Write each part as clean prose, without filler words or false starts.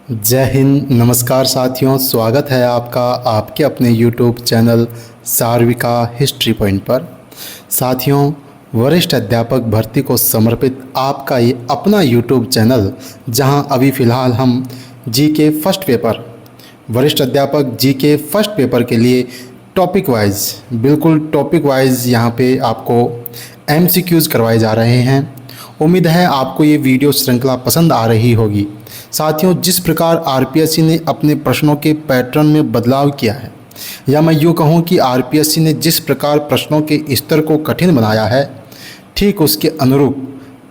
जय हिंद। नमस्कार साथियों, स्वागत है आपका आपके अपने YouTube चैनल सार्विका हिस्ट्री पॉइंट पर। साथियों, वरिष्ठ अध्यापक भर्ती को समर्पित आपका ये अपना YouTube चैनल, जहां अभी फ़िलहाल हम जीके फर्स्ट पेपर, वरिष्ठ अध्यापक जीके फर्स्ट पेपर के लिए टॉपिक वाइज यहां पे आपको MCQs करवाए जा रहे हैं। उम्मीद है आपको ये वीडियो श्रृंखला पसंद आ रही होगी। साथियों, जिस प्रकार RPSC ने अपने प्रश्नों के पैटर्न में बदलाव किया है, या मैं यूँ कहूँ कि RPSC ने जिस प्रकार प्रश्नों के स्तर को कठिन बनाया है, ठीक उसके अनुरूप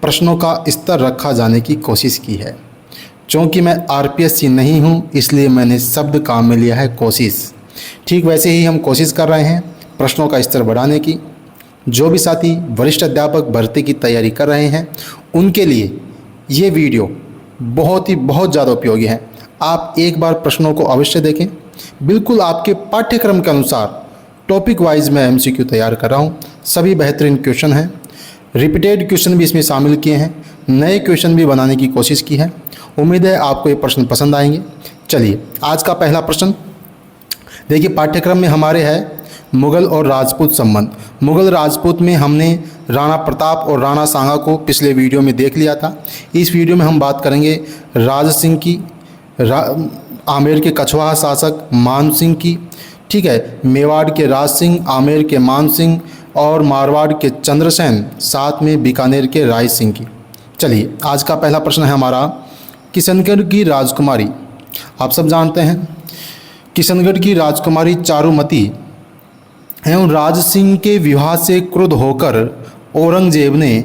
प्रश्नों का स्तर रखा जाने की कोशिश की है। चूँकि मैं RPSC नहीं हूँ, इसलिए मैंने शब्द काम में लिया है कोशिश। ठीक वैसे ही हम कोशिश कर रहे हैं प्रश्नों का स्तर बढ़ाने की। जो भी साथी वरिष्ठ अध्यापक भर्ती की तैयारी कर रहे हैं, उनके लिए ये वीडियो बहुत ज़्यादा उपयोगी है। आप एक बार प्रश्नों को अवश्य देखें। बिल्कुल आपके पाठ्यक्रम के अनुसार टॉपिक वाइज मैं MCQ तैयार कर रहा हूँ। सभी बेहतरीन क्वेश्चन हैं, रिपीटेड क्वेश्चन भी इसमें शामिल किए हैं, नए क्वेश्चन भी बनाने की कोशिश की है। उम्मीद है आपको ये प्रश्न पसंद आएंगे। चलिए, आज का पहला प्रश्न देखिए। पाठ्यक्रम में हमारे है मुग़ल और राजपूत संबंध। मुग़ल राजपूत में हमने राणा प्रताप और राणा सांगा को पिछले वीडियो में देख लिया था। इस वीडियो में हम बात करेंगे राज सिंह की, आमेर के कछवाहा शासक मान सिंह की, ठीक है, मेवाड़ के राज सिंह, आमेर के मान सिंह और मारवाड़ के चंद्रसेन, साथ में बीकानेर के राय सिंह की। चलिए, आज का पहला प्रश्न है हमारा, किशनगढ़ की राजकुमारी। आप सब जानते हैं किशनगढ़ की राजकुमारी चारुमती एवं राज सिंह के विवाह से क्रुद्ध होकर औरंगजेब ने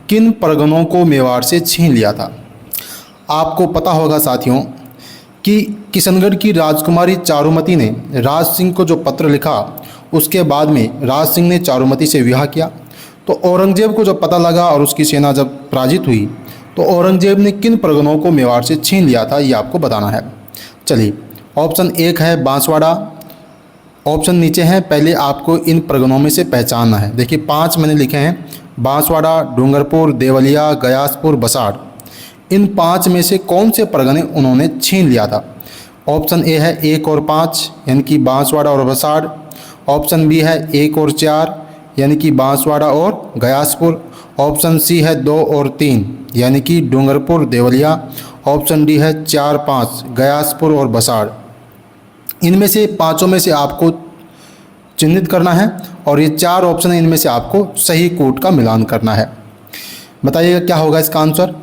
किन परगनों को मेवाड़ से छीन लिया था। आपको पता होगा साथियों कि किशनगढ़ की राजकुमारी चारुमती ने राज सिंह को जो पत्र लिखा, उसके बाद में राज सिंह ने चारुमती से विवाह किया। तो औरंगजेब को जब पता लगा और उसकी सेना जब पराजित हुई, तो औरंगजेब ने किन परगनों को मेवाड़ से छीन लिया था, ये आपको बताना है। चलिए, ऑप्शन 1 है बांसवाड़ा, ऑप्शन नीचे हैं। पहले आपको इन परगनों में से पहचानना है। देखिए, 5 मैंने लिखे हैं, बांसवाड़ा, डूंगरपुर, देवलिया, गयासपुर, बसाड़। इन 5 में से कौन से परगने उन्होंने छीन लिया था। ऑप्शन ए है 1 और 5 यानी कि बांसवाड़ा और बसाड़। ऑप्शन बी है 1 और 4 यानी कि बांसवाड़ा और गयासपुर। ऑप्शन सी है 2 और 3 यानी कि डूंगरपुर, देवलिया। ऑप्शन डी है 4, 5 गयासपुर और बसाड़। इनमें से 5 में से आपको चिन्हित करना है और ये 4 ऑप्शन है, इनमें से आपको सही कोड का मिलान करना है। बताइएगा क्या होगा इसका आंसर।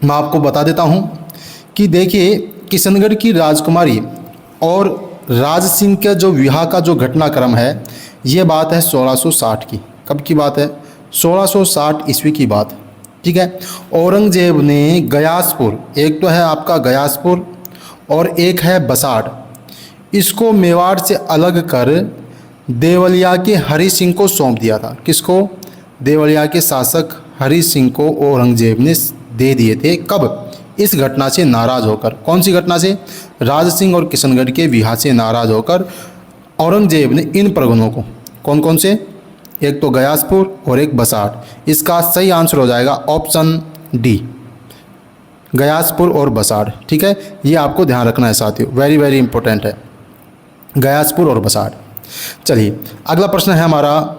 मैं आपको बता देता हूँ कि देखिए, किशनगढ़ की राजकुमारी और राज सिंह के जो विवाह का जो घटनाक्रम है, ये बात है 1660 की। कब की बात है? 1660 ईस्वी की बात, ठीक है। औरंगजेब ने गयासपुर, एक तो है आपका गयासपुर और एक है बसाड़, इसको मेवाड़ से अलग कर देवलिया के हरि सिंह को सौंप दिया था। किसको? देवलिया के शासक हरि सिंह को औरंगजेब ने दे दिए थे। कब? इस घटना से नाराज़ होकर। कौन सी घटना से? राज सिंह और किशनगढ़ के विवाह से नाराज़ होकर औरंगजेब ने इन परगनों को, कौन कौन से? एक तो गयासपुर और एक बसाड़। इसका सही आंसर हो जाएगा ऑप्शन डी, गयासपुर और बसाड़, ठीक है। ये आपको ध्यान रखना है साथियों, वेरी इंपॉर्टेंट है, गयासपुर और बसाड़। चलिए, अगला प्रश्न है हमारा,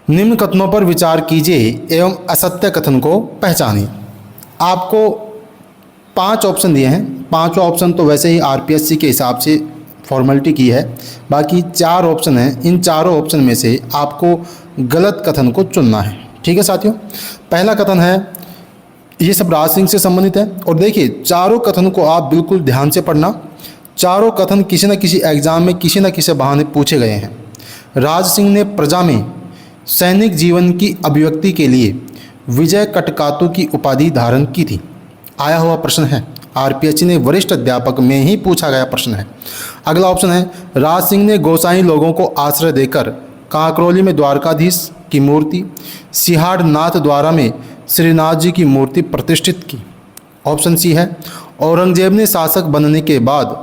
निम्न कथनों पर विचार कीजिए एवं असत्य कथन को पहचानिए। आपको 5 ऑप्शन दिए हैं। 5 ऑप्शन तो वैसे ही RPSC के हिसाब से फॉर्मेलिटी की है, बाकी 4 ऑप्शन हैं। इन चारों ऑप्शन में से आपको गलत कथन को चुनना है, ठीक है साथियों। पहला कथन है, ये सब राज सिंह से संबंधित है। और देखिए, चारों कथन को आप बिल्कुल ध्यान से पढ़ना। चारों कथन किसी न किसी एग्जाम में किसी न किसी बहाने पूछे गए हैं। राज सिंह ने प्रजा में सैनिक जीवन की अभिव्यक्ति के लिए विजय कटकातु की उपाधि धारण की थी। आया हुआ प्रश्न है, RPSC ने वरिष्ठ अध्यापक में ही पूछा गया प्रश्न है। अगला ऑप्शन है, राज सिंह ने गोसाई लोगों को आश्रय देकर कांकरोली में द्वारकाधीश की मूर्ति, सिहाड़ नाथ द्वारा में श्रीनाथ जी की मूर्ति प्रतिष्ठित की। ऑप्शन सी है, औरंगजेब ने शासक बनने के बाद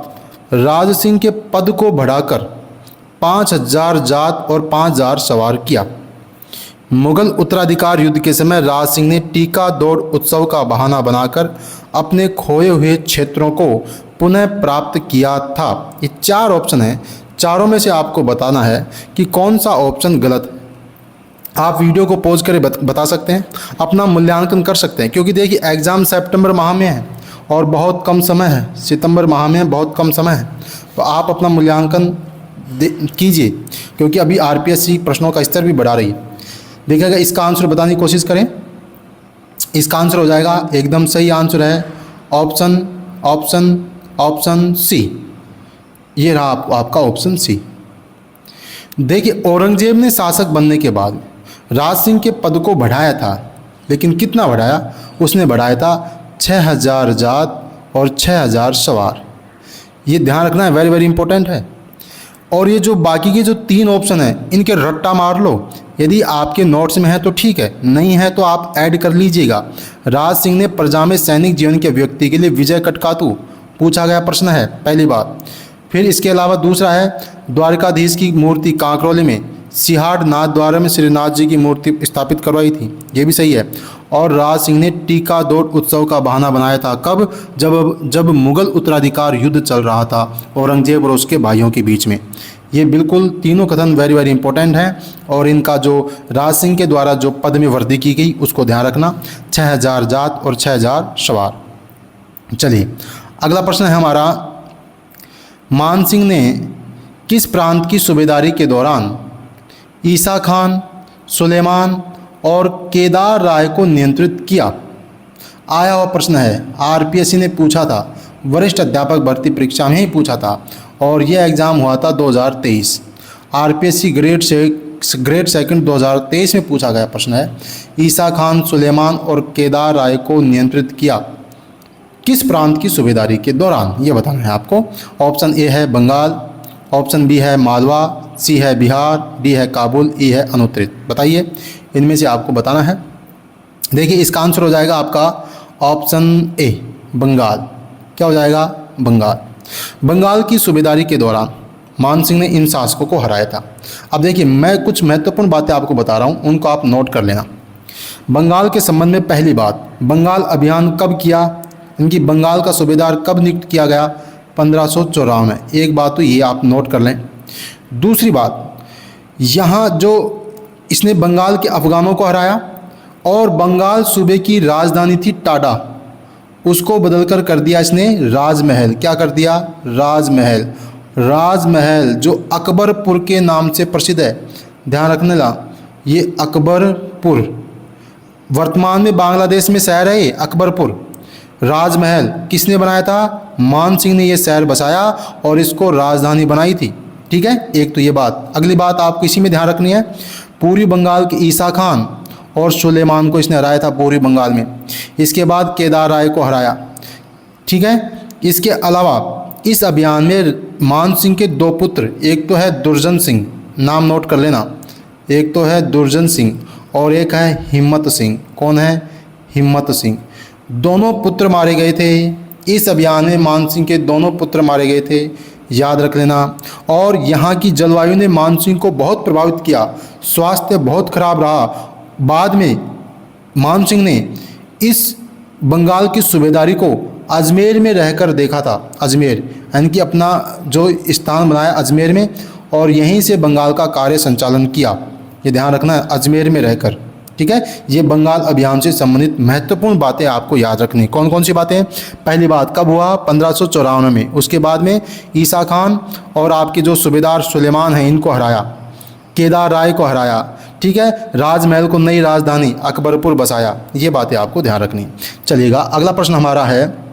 राज सिंह के पद को बढ़ाकर 5000 जात और 5000 सवार किया। मुगल उत्तराधिकार युद्ध के समय राज सिंह ने टीका दौड़ उत्सव का बहाना बनाकर अपने खोए हुए क्षेत्रों को पुनः प्राप्त किया था। ये 4 ऑप्शन हैं, चारों में से आपको बताना है कि कौन सा ऑप्शन गलत है। आप वीडियो को पॉज करके बता सकते हैं, अपना मूल्यांकन कर सकते हैं, क्योंकि देखिए एग्ज़ाम सितंबर माह में है और बहुत कम समय है, सितंबर माह में बहुत कम समय है, तो आप अपना मूल्यांकन कीजिए, क्योंकि अभी आरपीएससी प्रश्नों का स्तर भी बढ़ा रही है। देखिएगा, इसका आंसर बताने की कोशिश करें। इसका आंसर हो जाएगा, एकदम सही आंसर है ऑप्शन ऑप्शन ऑप्शन सी। ये रहा आपका ऑप्शन सी। देखिए, औरंगजेब ने शासक बनने के बाद राज सिंह के पद को बढ़ाया था, लेकिन कितना बढ़ाया? उसने बढ़ाया था 6000 जात और 6000 सवार। ये ध्यान रखना है, वेरी वेरी इंपॉर्टेंट है। और ये जो बाकी के जो 3 ऑप्शन हैं, इनके रट्टा मार लो। यदि आपके नोट्स में है तो ठीक है, नहीं है तो आप ऐड कर लीजिएगा। राज सिंह ने प्रजा में सैनिक जीवन के व्यक्ति के लिए विजय कटकातु पूछा गया प्रश्न है, पहली बात। फिर इसके अलावा दूसरा है, द्वारकाधीश की मूर्ति कांकरोली में सिहाड़ नाथ द्वारा में श्रीनाथ जी की मूर्ति स्थापित करवाई थी, ये भी सही है। और राज सिंह ने टीका दौड़ उत्सव का बहाना बनाया था, कब? जब मुगल उत्तराधिकार युद्ध चल रहा था औरंगजेब और उसके भाइयों के बीच में। ये बिल्कुल तीनों कथन वेरी वेरी इंपॉर्टेंट हैं, और इनका जो राज सिंह के द्वारा जो पद में वृद्धि की गई उसको ध्यान रखना, 6000 जात और 6000 सवार। चलिए, अगला प्रश्न है हमारा, मान सिंह ने किस प्रांत की सूबेदारी के दौरान ईसा खान, सुलेमान और केदार राय को नियंत्रित किया? आया हुआ प्रश्न है, आरपीएससी ने पूछा था, वरिष्ठ अध्यापक भर्ती परीक्षा में ही पूछा था, और यह एग्ज़ाम हुआ था 2023। आरपीएससी ग्रेड 2 2023 में पूछा गया प्रश्न है, ईसा खान, सुलेमान और केदार राय को नियंत्रित किया किस प्रांत की सूबेदारी के दौरान? ये बताना है आपको। ऑप्शन ए है बंगाल, ऑप्शन बी है मालवा, सी है बिहार, डी है काबुल, ई है अनुत्तरित। बताइए, इनमें से आपको बताना है। देखिए, इसका आंसर हो जाएगा आपका ऑप्शन ए बंगाल। क्या हो जाएगा? बंगाल। बंगाल की सूबेदारी के दौरान मान सिंह ने इन शासकों को हराया था। अब देखिए, मैं कुछ महत्वपूर्ण बातें आपको बता रहा हूँ, उनको आप नोट कर लेना। बंगाल के संबंध में पहली बात, बंगाल अभियान कब किया, इनकी बंगाल का सूबेदार कब नियुक्त किया गया? 1554 में। एक बात तो ये आप नोट कर लें। दूसरी बात, यहाँ जो इसने बंगाल के अफगानों को हराया, और बंगाल सूबे की राजधानी थी टाडा, उसको बदलकर कर दिया इसने राजमहल। क्या कर दिया? राजमहल। राजमहल जो अकबरपुर के नाम से प्रसिद्ध है, ध्यान रखने ला, ये अकबरपुर वर्तमान में बांग्लादेश में शहर है ये अकबरपुर। राजमहल किसने बनाया था? मान सिंह ने ये शहर बसाया और इसको राजधानी बनाई थी। ठीक है, एक तो ये बात। अगली बात आपको इसी में ध्यान रखनी है, पूर्वी बंगाल के ईसा खान और सुलेमान को इसने हराया था पूर्वी बंगाल में। इसके बाद केदार राय को हराया। ठीक है, इसके अलावा इस अभियान में मान सिंह के 2 पुत्र, एक तो है दुर्जन सिंह, नाम नोट कर लेना, एक तो है दुर्जन सिंह और एक है हिम्मत सिंह। कौन है? हिम्मत सिंह। दोनों पुत्र मारे गए थे इस अभियान में, मान सिंह के दोनों पुत्र मारे गए थे, याद रख लेना। और यहाँ की जलवायु ने मान सिंह को बहुत प्रभावित किया, स्वास्थ्य बहुत खराब रहा। बाद में मान सिंह ने इस बंगाल की सूबेदारी को अजमेर में रहकर देखा था। अजमेर यानी कि अपना जो स्थान बनाया अजमेर में, और यहीं से बंगाल का कार्य संचालन किया। ये ध्यान रखना है, अजमेर में रहकर। ठीक है, ये बंगाल अभियान से संबंधित महत्वपूर्ण बातें आपको याद रखनी। कौन कौन सी बातें? पहली बात, कब हुआ? 1554 में। उसके बाद में ईसा खान और आपके जो सूबेदार सुलेमान हैं इनको हराया, केदार राय को हराया। ठीक है, राजमहल को नई राजधानी अकबरपुर बसाया। ये बातें आपको ध्यान रखनी। चलिएगा, अगला प्रश्न हमारा है,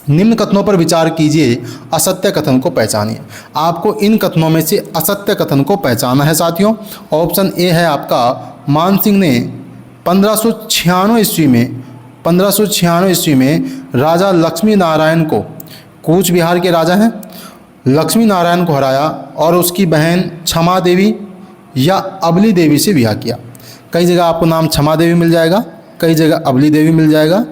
निम्न कथनों पर विचार कीजिए, असत्य कथन को पहचानिए। आपको इन कथनों में से असत्य कथन को पहचानना है साथियों। ऑप्शन ए है आपका, मान सिंह ने 1596 ईस्वी में राजा लक्ष्मी नारायण को, कूच बिहार के राजा हैं, लक्ष्मी नारायण को हराया और उसकी बहन क्षमा देवी या अबली देवी से विवाह किया। कई जगह आपको नाम क्षमा देवी मिल जाएगा, कई जगह अबली देवी मिल जाएगा।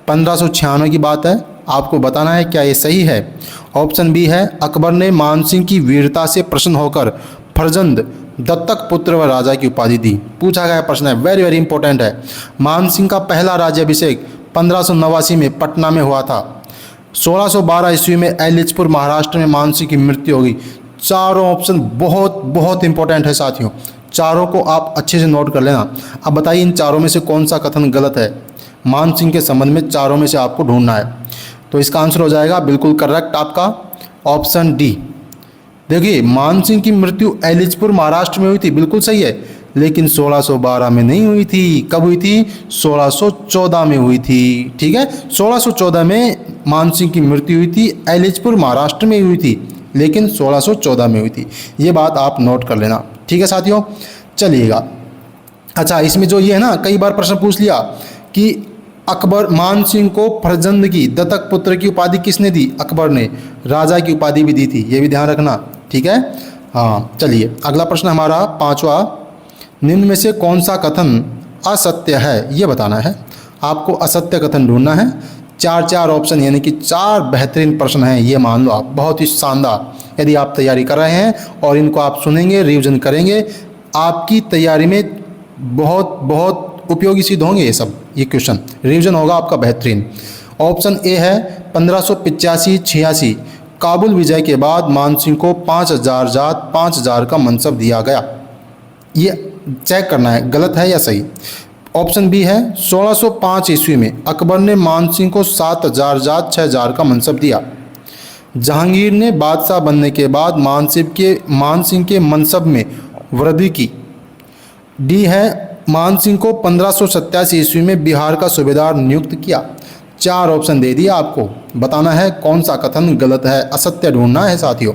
1596 की बात है, आपको बताना है क्या ये सही है। ऑप्शन बी है, अकबर ने मान सिंह की वीरता से प्रसन्न होकर फर्जंद दत्तक पुत्र व राजा की उपाधि दी। पूछा गया प्रश्न है, वेरी वेरी इंपॉर्टेंट है। मान सिंह का पहला राज्याभिषेक 1589 में पटना में हुआ था। 1612 ईस्वी में एलिचपुर महाराष्ट्र में मान सिंह की मृत्यु होगी। चारों ऑप्शन बहुत बहुत इंपॉर्टेंट है साथियों, चारों को आप अच्छे से नोट कर लेना। अब बताइए इन चारों में से कौन सा कथन गलत है। मान सिंह के संबंध में चारों में से आपको ढूंढना है। तो इसका आंसर हो जाएगा बिल्कुल करेक्ट आपका ऑप्शन डी। देखिए मान सिंह की मृत्यु एलिचपुर महाराष्ट्र में हुई थी, बिल्कुल सही है, लेकिन 1612 में नहीं हुई थी। कब हुई थी? 1614 में हुई थी। ठीक है, 1614 में मान सिंह की मृत्यु हुई थी, एलिचपुर महाराष्ट्र में हुई थी, लेकिन 1614 में हुई थी। ये बात आप नोट कर लेना। ठीक है साथियों, चलिएगा। अच्छा, इसमें जो ये है ना, कई बार प्रश्न पूछ लिया कि अकबर मान सिंह को फरजंद की दत्तक पुत्र की उपाधि किसने दी? अकबर ने। राजा की उपाधि भी दी थी, ये भी ध्यान रखना। ठीक है, हाँ चलिए अगला प्रश्न हमारा पांचवा, निम्न में से कौन सा कथन असत्य है ये बताना है। आपको असत्य कथन ढूंढना है। चार ऑप्शन यानी कि 4 बेहतरीन प्रश्न हैं, ये मान लो आप, बहुत ही शानदार। यदि आप तैयारी कर रहे हैं और इनको आप सुनेंगे, रिवीजन करेंगे, आपकी तैयारी में बहुत बहुत उपयोगी सिद्ध होंगे ये सब। ये क्वेश्चन रिवीजन होगा आपका बेहतरीन। ऑप्शन ए है 1585-86 काबुल विजय के बाद मान सिंह को 5000 जात 5000 का मनसब दिया गया। ये चेक करना है गलत है या सही। ऑप्शन बी है 1605 ईस्वी में अकबर ने मान सिंह को 7000 जात 6000 का मनसब दिया। जहांगीर ने बादशाह बनने के बाद मान सिंह के मनसब में वृद्धि की। डी है मान सिंह को 1587 ईस्वी में बिहार का सूबेदार नियुक्त किया। 4 ऑप्शन दे दिया, आपको बताना है कौन सा कथन गलत है, असत्य ढूंढना है साथियों।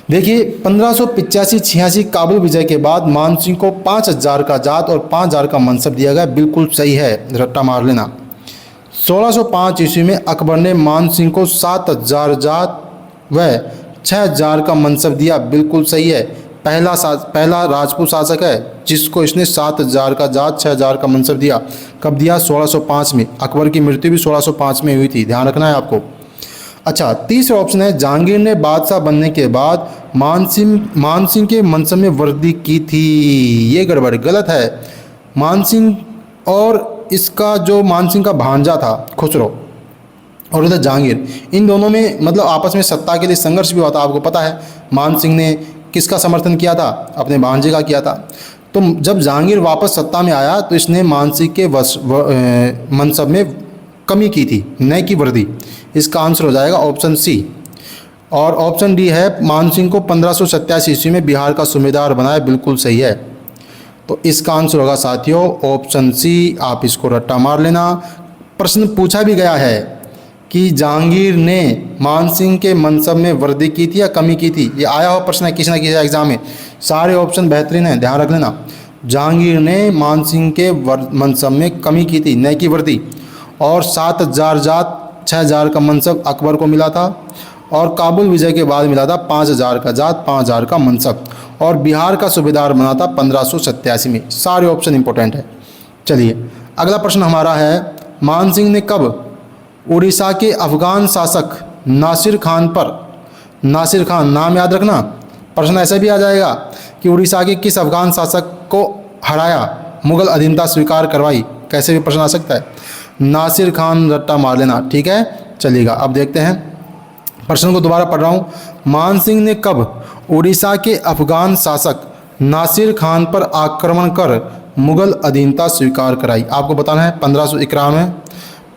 देखिए 1585-86 काबुल विजय के बाद मान सिंह को 5000 का जात और 5000 का मनसब दिया गया, बिल्कुल सही है, रट्टा मार लेना। 1605 ईस्वी में अकबर ने मान सिंह को 7000 जात व 6000 का मनसब दिया, बिल्कुल सही है। पहला राजपूत शासक है जिसको इसने 7000 का जात 6000 का मनसब दिया। कब दिया? 1605 में। अकबर की मृत्यु भी 1605 में हुई थी, ध्यान रखना है आपको। अच्छा, तीसरा ऑप्शन है जहांगीर ने बादशाह बनने के बाद मान सिंह के मनसब में वृद्धि की थी। ये गड़बड़, गलत है। मान सिंह और इसका जो मान सिंह का भांजा था खुसरो और उधर जहांगीर, इन दोनों में मतलब आपस में सत्ता के लिए संघर्ष भी हुआ था। आपको पता है मान सिंह ने किसका समर्थन किया था? अपने भांजे का किया था। तो जब जहांगीर वापस सत्ता में आया तो इसने मान सिंह के मनसब में कमी की थी, न कि वृद्धि। इसका आंसर हो जाएगा ऑप्शन सी। और ऑप्शन डी है मान सिंह को 1587 ईस्वी में बिहार का सूबेदार बनाया, बिल्कुल सही है। तो इसका आंसर होगा साथियों ऑप्शन सी। आप इसको रट्टा मार लेना। प्रश्न पूछा भी गया है कि जहांगीर ने मान सिंह के मनसब में वृद्धि की थी या कमी की थी। ये आया हुआ प्रश्न है किसी न किसी एग्जाम में। सारे ऑप्शन बेहतरीन हैं, ध्यान रख लेना। जहांगीर ने मान सिंह के मनसब में कमी की थी, न कि वृद्धि। और 7000 जात 6000 का मनसब अकबर को मिला था और काबुल विजय के बाद मिला था 5000 का जात 5000 का मनसब, और बिहार का सूबेदार बना था 1587 में। सारे ऑप्शन इंपॉर्टेंट है। चलिए अगला प्रश्न हमारा है, मान सिंह ने कब उड़ीसा के अफगान शासक नासिर खान पर, नासिर खान नाम याद रखना, प्रश्न ऐसा भी आ जाएगा कि उड़ीसा के किस अफगान शासक को हराया, मुगल अधीनता स्वीकार करवाई, कैसे भी प्रश्न आ सकता है। नासिर खान रट्टा मार लेना, ठीक है। चलिएगा अब देखते हैं, प्रश्न को दोबारा पढ़ रहा हूँ। मान सिंह ने कब उड़ीसा के अफगान शासक नासिर खान पर आक्रमण कर मुगल अधीनता स्वीकार कराई? आपको बताना है 1591,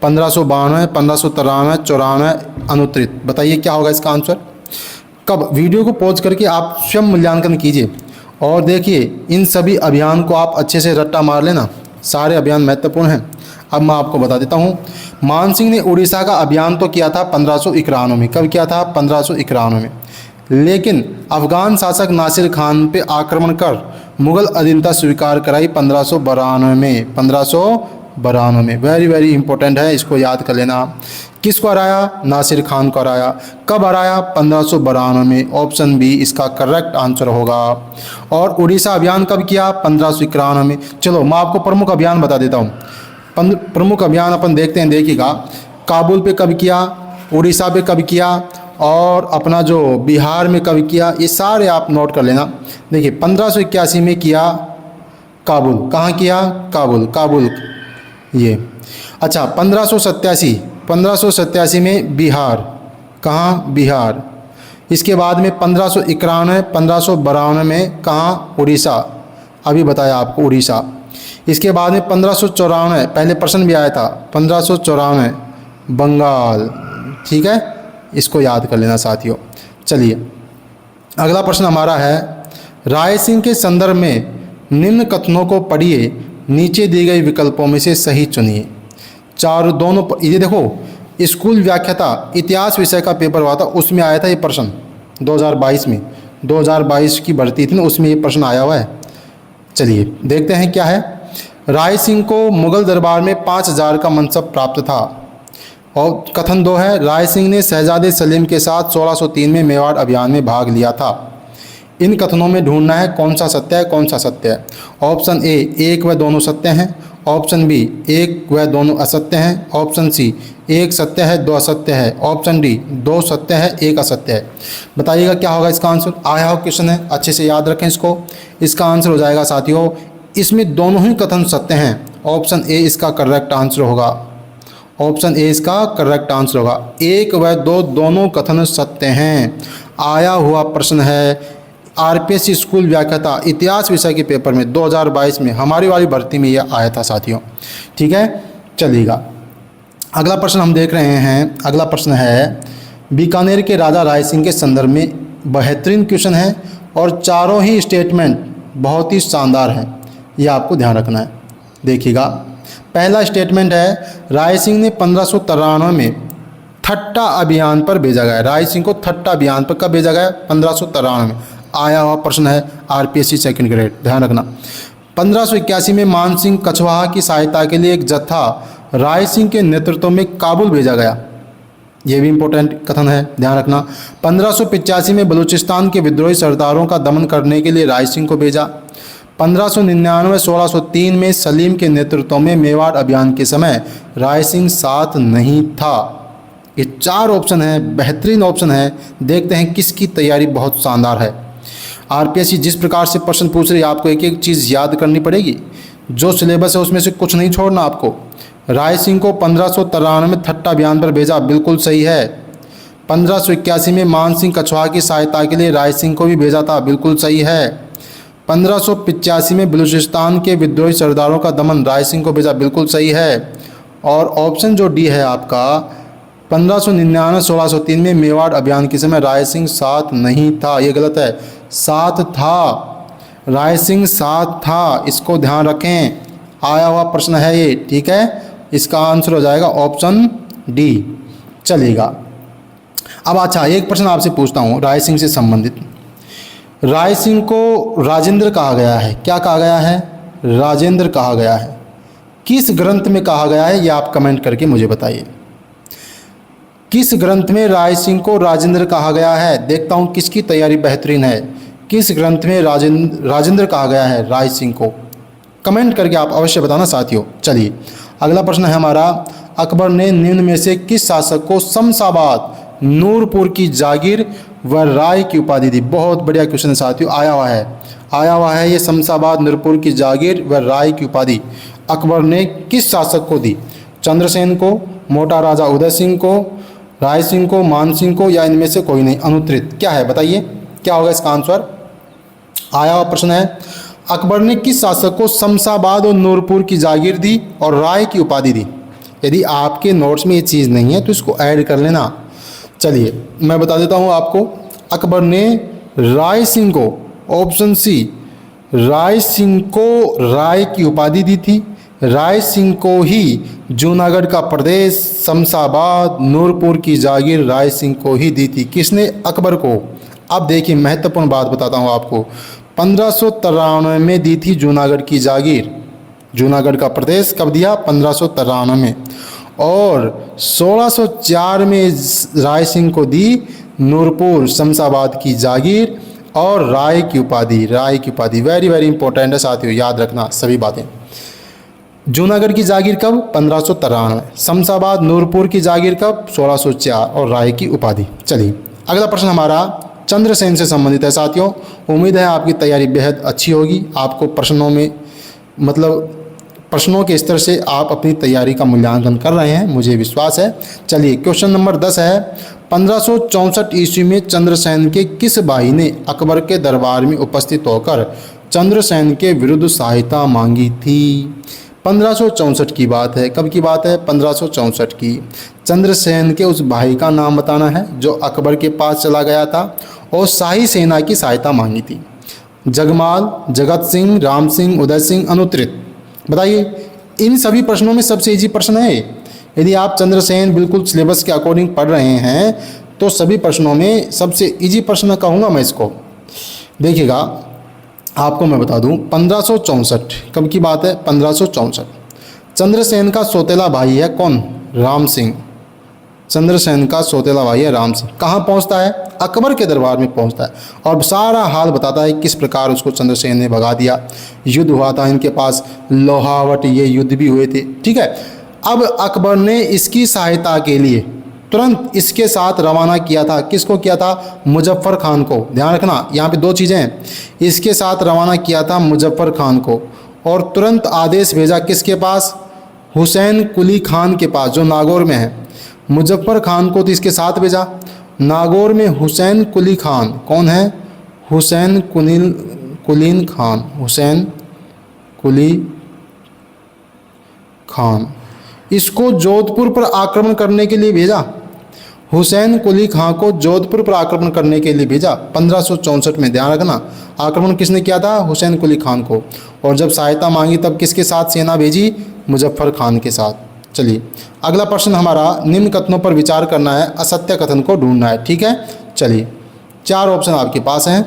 1592, 1593, 94 अनुत्तरित। बताइए क्या होगा इसका आंसर। कब? वीडियो को पॉज करके आप स्वयं मूल्यांकन कीजिए और देखिए इन सभी अभियान को आप अच्छे से रट्टा मार लेना। सारे अभियान महत्वपूर्ण हैं। अब मैं आपको बता देता हूँ। मान सिंह ने उड़ीसा का अभियान तो किया था 1591 में। कब किया था? 1591 में। लेकिन अफगान शासक नासिर खान पे आक्रमण कर मुगल अधीनता स्वीकार कराई 1592 में। 1592 में। वेरी वेरी इंपॉर्टेंट है, इसको याद कर लेना। किसको हराया? नासिर खान को हराया। कब हराया? 1592 में। ऑप्शन बी इसका करेक्ट आंसर होगा। और उड़ीसा अभियान कब किया? 1591 में। चलो मैं आपको प्रमुख अभियान बता देता हूँ। प्रमुख अभियान अपन देखते हैं, देखिएगा। काबुल पे कब किया, उड़ीसा पे कब किया और अपना जो बिहार में कब किया, ये सारे आप नोट कर लेना। देखिए 1581 में किया काबुल, कहाँ किया, काबुल, काबुल ये। अच्छा 1587 में बिहार, कहाँ, बिहार। इसके बाद में 1592 में कहाँ, उड़ीसा, अभी बताया आपको उड़ीसा। इसके बाद में 1594, पहले प्रश्न भी आया था, 1594 बंगाल, ठीक है, इसको याद कर लेना साथियों। चलिए अगला प्रश्न हमारा है, राय सिंह के संदर्भ में निम्न कथनों को पढ़िए, नीचे दिए गए विकल्पों में से सही चुनिए। दोनों ये देखो, स्कूल व्याख्याता इतिहास विषय का पेपर हुआ था, उसमें आया था ये प्रश्न 2022 में, 2022 की भर्ती थी ना, उसमें ये प्रश्न आया हुआ है। चलिए देखते हैं क्या है। राय सिंह को मुगल दरबार में 5000 का मनसब प्राप्त था। और कथन 2 है, राय सिंह ने शहजादे सलीम के साथ 1603 में मेवाड़ अभियान में भाग लिया था। इन कथनों में ढूंढना है कौन सा सत्य है, कौन सा सत्य है। ऑप्शन ए, एक व दोनों सत्य हैं। ऑप्शन बी, एक व दोनों असत्य हैं। ऑप्शन सी, एक सत्य है दो असत्य है। ऑप्शन डी, दो सत्य है एक असत्य है। बताइएगा क्या होगा इसका आंसर। आया हो क्वेश्चन है, अच्छे से याद रखें इसको। इसका आंसर हो जाएगा साथियों, इसमें दोनों ही कथन सत्य हैं। ऑप्शन ए इसका करेक्ट आंसर होगा। ऑप्शन ए इसका करेक्ट आंसर होगा। एक व दो दोनों कथन सत्य हैं। आया हुआ प्रश्न है आरपीएससी स्कूल व्याख्याता इतिहास विषय के पेपर में 2022 में, हमारी वाली भर्ती में यह आया था साथियों, ठीक है। चलिएगा अगला प्रश्न हम देख रहे हैं। अगला प्रश्न है, बीकानेर के राजा राय सिंह के संदर्भ में बेहतरीन क्वेश्चन है और चारों ही स्टेटमेंट बहुत ही शानदार हैं, यह आपको ध्यान रखना है। देखिएगा पहला स्टेटमेंट है, राय सिंह ने 1593 में थट्टा अभियान पर भेजा गया। राय सिंह को थट्टा अभियान पर कब भेजा गया, 1593 में। आया हुआ प्रश्न है आरपीएससी सेकंड ग्रेड, ध्यान रखना। 1581 में मान सिंह कछवाहा की सहायता के लिए एक जत्था राय सिंह के नेतृत्व में काबुल भेजा गया। यह भी इंपॉर्टेंट कथन है, ध्यान रखना। 1585 में बलूचिस्तान के विद्रोही सरदारों का दमन करने के लिए राय सिंह को भेजा। 1599-1603 में सलीम के नेतृत्व में मेवाड़ अभियान के समय राय सिंह साथ नहीं था। ये चार ऑप्शन है, बेहतरीन ऑप्शन है। देखते हैं किसकी तैयारी बहुत शानदार है। आरपीएससी जिस प्रकार से प्रश्न पूछ रही है, आपको एक एक चीज़ याद करनी पड़ेगी। जो सिलेबस है उसमें से कुछ नहीं छोड़ना आपको। राय सिंह को 1593 में थट्टा अभियान पर भेजा, बिल्कुल सही है। 1581 में मान सिंह कछवाहा की सहायता के लिए राय सिंह को भी भेजा था, बिल्कुल सही है। 1585 में बलूचिस्तान के विद्रोही सरदारों का दमन राय सिंह को भेजा, बिल्कुल सही है। और ऑप्शन जो डी है आपका, 1599-1603 में मेवाड़ अभियान के समय राय सिंह साथ नहीं था, ये गलत है। साथ था, राय सिंह साथ था, इसको ध्यान रखें। आया हुआ प्रश्न है ये, ठीक है। इसका आंसर हो जाएगा ऑप्शन डी। चलिएगा अब अच्छा एक प्रश्न आपसे पूछता हूँ राय सिंह से संबंधित। राय सिंह को राजेंद्र कहा गया है, क्या कहा गया है, राजेंद्र कहा गया है। किस ग्रंथ में कहा गया है, ये आप कमेंट करके मुझे बताइए। किस ग्रंथ में राय सिंह को राजेंद्र कहा गया है। देखता हूँ किसकी तैयारी बेहतरीन है। किस ग्रंथ में राजेंद्र कहा गया है राय सिंह को, कमेंट करके आप अवश्य बताना साथियों। चलिए अगला प्रश्न है हमारा, अकबर ने निम्न में से किस शासक को शमशाबाद, नूरपुर की जागीर व राय की उपाधि दी। बहुत बढ़िया क्वेश्चन है साथियों, आया हुआ है ये शमशाबाद, नूरपुर की जागीर व राय की उपाधि अकबर ने किस शासक को दी। चंद्रसेन को, मोटा राजा उदय सिंह को, राय सिंह को, मान सिंह को, या इनमें से कोई नहीं। अनुत्तरित क्या है, बताइए क्या होगा इसका आंसर। आया हुआ प्रश्न है, अकबर ने किस शासक को शमशाबाद और नूरपुर की जागीर दी और राय की उपाधि दी। यदि आपके नोट्स में ये चीज़ नहीं है तो इसको ऐड कर लेना। चलिए मैं बता देता हूँ आपको। अकबर ने राय सिंह को, ऑप्शन सी, राय सिंह को राय की उपाधि दी थी। राय सिंह को ही जूनागढ़ का प्रदेश, शमशाबाद, नूरपुर की जागीर राय सिंह को ही दी थी। किसने, अकबर को। अब देखिए महत्वपूर्ण बात बताता हूँ आपको। 1593 में दी थी जूनागढ़ की जागीर, जूनागढ़ का प्रदेश कब दिया, 1593 में। और 1604 में राय सिंह को दी नूरपुर, शमशाबाद की जागीर और राय की उपाधि। वेरी वेरी इंपॉर्टेंट है साथियों, याद रखना सभी बातें। जूनागढ़ की जागीर कब? 1593। शमशाबाद नूरपुर की जागीर कब? 1604 और राय की उपाधि। चलिए अगला प्रश्न हमारा चंद्रसेन से संबंधित है साथियों। उम्मीद है आपकी तैयारी बेहद अच्छी होगी। आपको प्रश्नों में प्रश्नों के स्तर से आप अपनी तैयारी का मूल्यांकन कर रहे हैं, मुझे विश्वास है। चलिए क्वेश्चन नंबर 10 है, 1564 ईस्वी में चंद्रसेन के किस भाई ने अकबर के दरबार में उपस्थित होकर चंद्रसेन के विरुद्ध सहायता मांगी थी? 1564 की बात है। कब की बात है? 1564 की। चंद्रसेन के उस भाई का नाम बताना है जो अकबर के पास चला गया था और शाही सेना की सहायता मांगी थी। जगमाल, जगत सिंह, राम सिंह, उदय सिंह, अनुत्रित। बताइए इन सभी प्रश्नों में सबसे इजी प्रश्न है। यदि आप चंद्रसेन बिल्कुल सिलेबस के अकॉर्डिंग पढ़ रहे हैं तो सभी प्रश्नों में सबसे इजी प्रश्न कहूँगा मैं इसको। देखिएगा आपको मैं बता दूं, 1564 कब की बात है? 1564। चंद्रसेन का सौतेला भाई है कौन? राम सिंह। चंद्रसेन का सौतेला भाई है राम सिंह। कहाँ पहुंचता है? अकबर के दरबार में पहुंचता है और सारा हाल बताता है किस प्रकार उसको चंद्रसेन ने भगा दिया। युद्ध हुआ था इनके पास, लोहावट ये युद्ध भी हुए थे, ठीक है। अब अकबर ने इसकी सहायता के लिए तुरंत इसके साथ रवाना किया था। किसको किया था? मुजफ्फर खान को। ध्यान रखना यहाँ पे दो चीज़ें हैं। इसके साथ रवाना किया था मुजफ्फर खान को और तुरंत आदेश भेजा किसके पास? हुसैन कुली खान के पास जो नागौर में है। मुजफ्फर खान को तो इसके साथ भेजा। नागौर में हुसैन कुली खान कौन है? हुसैन कुलीन खान, हुसैन कुली खान, इसको जोधपुर पर आक्रमण करने के लिए भेजा। हुसैन कुली खां को जोधपुर पर आक्रमण करने के लिए भेजा 1564 में। ध्यान रखना आक्रमण किसने किया था? हुसैन कुली खान को। और जब सहायता मांगी तब किसके साथ सेना भेजी? मुजफ्फर खान के साथ। चलिए अगला प्रश्न हमारा, निम्न कथनों पर विचार करना है, असत्य कथन को ढूंढना है, ठीक है। चलिए 4 ऑप्शन आपके पास हैं।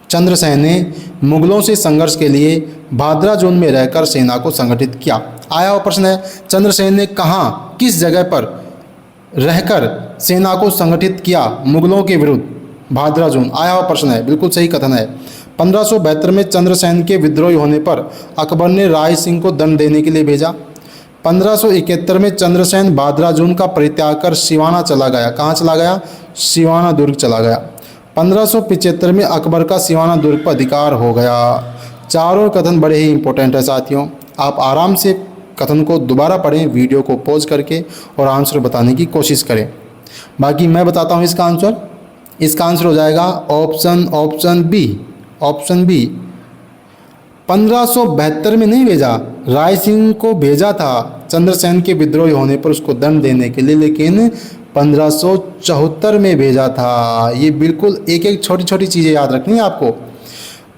चंद्रसेन ने मुगलों से संघर्ष के लिए भादरा जोन में रहकर सेना को संगठित किया। आया हुआ प्रश्न है, चंद्रसेन ने कहाँ किस जगह पर रहकर सेना को संगठित किया मुगलों के विरुद्ध? भादरा जोन। आया हुआ प्रश्न है, बिल्कुल सही कथन है। 1572 में चंद्रसेन के विद्रोही होने पर अकबर ने राय सिंह को दंड देने के लिए भेजा। 1571 में चंद्रसेन भादरा जोन का परित्याग कर सिवाना चला गया। कहाँ चला गया? सिवाना दुर्ग चला गया। 1575 में अकबर का सिवाना दुर्ग पर अधिकार हो गया। चारों कथन बड़े ही इंपॉर्टेंट है साथियों। आप आराम से कथन को दोबारा पढ़ें, वीडियो को पॉज करके, और आंसर बताने की कोशिश करें। बाकी मैं बताता हूँ इसका आंसर। इसका आंसर हो जाएगा ऑप्शन बी। 1572 में नहीं भेजा, राय सिंह को भेजा था चंद्रसेन के विद्रोही होने पर उसको दंड देने के लिए, लेकिन 1574 में भेजा था। ये बिल्कुल एक एक छोटी छोटी चीज़ें याद रखनी है आपको।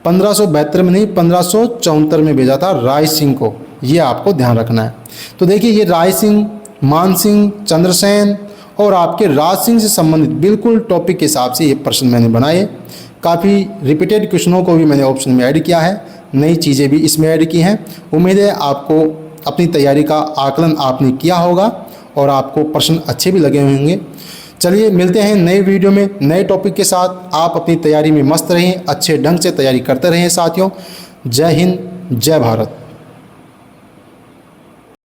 1572 में नहीं, 1574 में भेजा था राय सिंह को, ये आपको ध्यान रखना है। तो देखिए ये राय सिंह, मान सिंह, चंद्रसेन और आपके राज सिंह से संबंधित बिल्कुल टॉपिक के हिसाब से ये प्रश्न मैंने बनाए। काफ़ी रिपीटेड क्वेश्चनों को भी मैंने ऑप्शन में ऐड किया है, नई चीज़ें भी इसमें ऐड की हैं। उम्मीद है आपको अपनी तैयारी का आकलन आपने किया होगा और आपको प्रश्न अच्छे भी लगे होंगे। चलिए मिलते हैं नए वीडियो में नए टॉपिक के साथ। आप अपनी तैयारी में मस्त रहें, अच्छे ढंग से तैयारी करते रहें साथियों। जय हिंद, जय भारत।